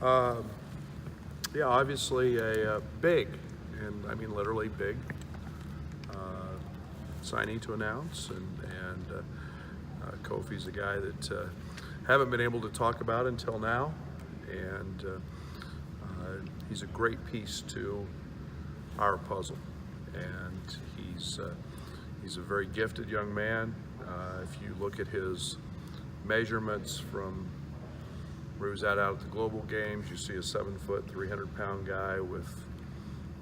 Um, yeah, obviously a big, and I mean literally big, signee to announce, and Kofi's a guy that haven't been able to talk about until now, and he's a great piece to our puzzle, and he's a very gifted young man. If you look at his measurements from where he was out the global games, you see a 7-foot, 300-pound guy with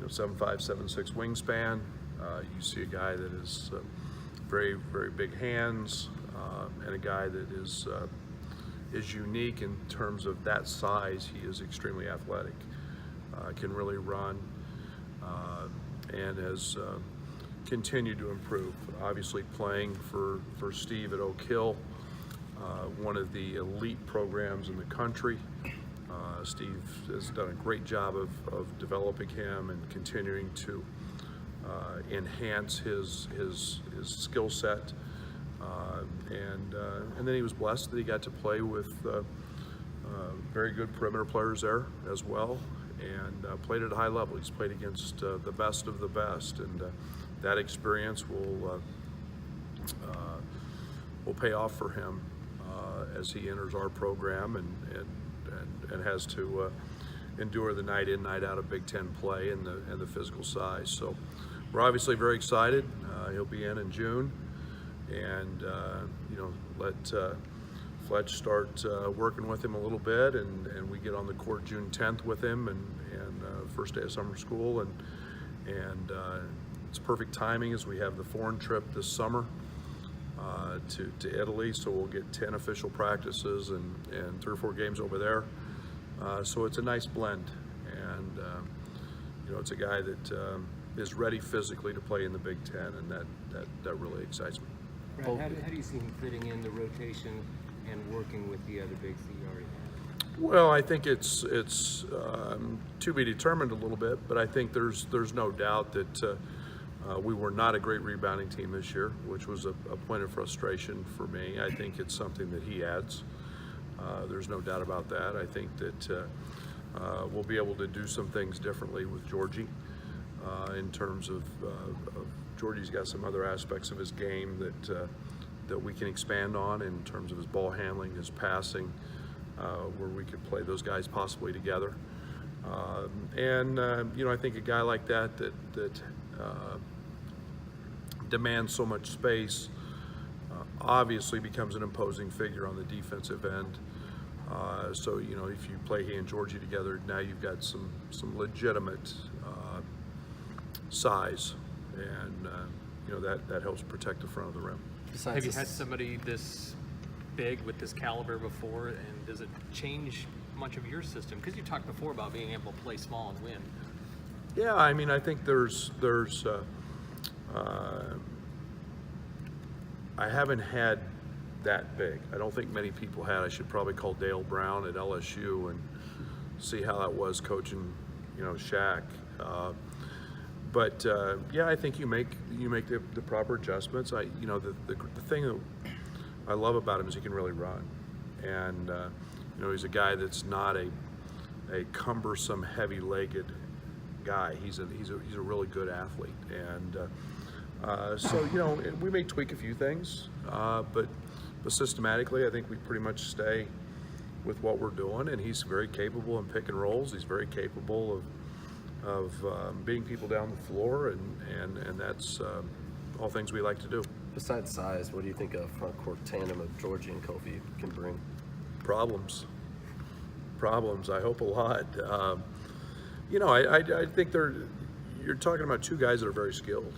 7'5", 7'6" wingspan. You see a guy that is very, very big hands, and a guy that is unique in terms of that size. He is extremely athletic, can really run, and has continued to improve. Obviously playing for Steve at Oak Hill, one of the elite programs in the country. Steve has done a great job of developing him and continuing to enhance his skill set. And then he was blessed that he got to play with very good perimeter players there as well, and played at a high level. He's played against the best of the best, and that experience will pay off for him as he enters our program and has to endure the night in, night out of Big Ten play and the physical size. So we're obviously very excited. He'll be in June, and let Fletch start working with him a little bit, and we get on the court June 10th with him, and first day of summer school, and it's perfect timing as we have the foreign trip this summer to Italy, so we'll get 10 official practices and 3 or 4 games over there. So it's a nice blend, and it's a guy that is ready physically to play in the Big Ten, and that really excites me. Brad, how do you see him fitting in the rotation and working with the other bigs that you already have? Well, I think it's to be determined a little bit, but I think there's no doubt that we were not a great rebounding team this year, which was a point of frustration for me. I think it's something that he adds. There's no doubt about that. I think that we'll be able to do some things differently with Georgie in terms of Georgie's got some other aspects of his game that we can expand on in terms of his ball handling, his passing, where we could play those guys possibly together. I think a guy like that demands so much space obviously becomes an imposing figure on the defensive end. So if you play he and Georgie together, now you've got some legitimate size, and that helps protect the front of the rim. Have you had somebody this big with this caliber before, and does it change much of your system? Because you talked before about being able to play small and win. Yeah, I mean, I think there's I haven't had that big. I don't think many people had. I should probably call Dale Brown at LSU and see how that was coaching, Shaq. But yeah, I think you make the proper adjustments. The thing that I love about him is he can really run, and he's a guy that's not a cumbersome, heavy-legged guy. He's a really good athlete, and so we may tweak a few things, but systematically, I think we pretty much stay with what we're doing. And he's very capable in pick and rolls. He's very capable of beating people down the floor, and that's all things we like to do. Besides size, what do you think a front court tandem of Georgie and Kofi can bring? Problems. I hope a lot. I think you're talking about 2 guys that are very skilled,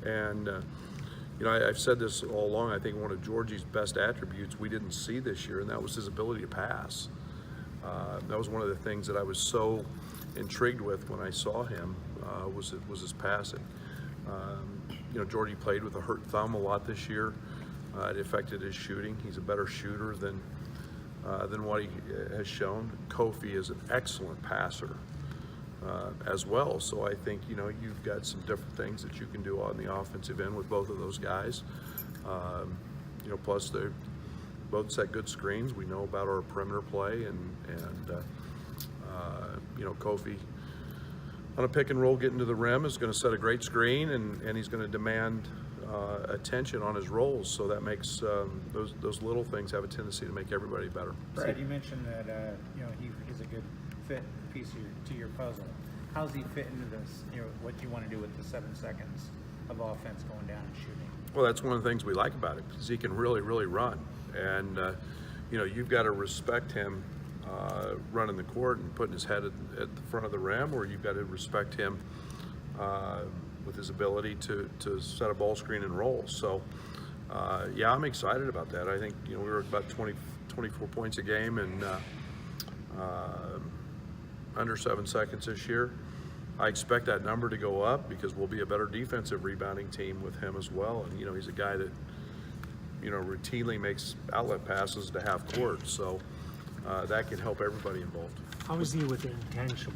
and I've said this all along. I think one of Georgie's best attributes we didn't see this year, and that was his ability to pass. That was one of the things that I was so intrigued with when I saw him, was his passing. Georgie played with a hurt thumb a lot this year. It affected his shooting. He's a better shooter than what he has shown. Kofi is an excellent passer as well. So I think you've got some different things that you can do on the offensive end with both of those guys. Plus they both set good screens. We know about our perimeter play, and You know, Kofi on a pick and roll getting to the rim is going to set a great screen, and he's going to demand attention on his rolls. So that makes those little things have a tendency to make everybody better. Brad, you mentioned that you know, he's a good fit piece to your puzzle. How's he fit into this? You know, what you want to do with the 7 seconds of offense going down and shooting? Well, that's one of the things we like about him, because he can really, really run. And, you know, you've got to respect him running the court and putting his head at the front of the rim, or you've got to respect him with his ability to set a ball screen and roll. So, yeah, I'm excited about that. I think, you know, we were at about 24 points a game and under 7 seconds this year. I expect that number to go up because we'll be a better defensive rebounding team with him as well. And, you know, he's a guy that, you know, routinely makes outlet passes to half court. So that can help everybody involved. How is he with intangible?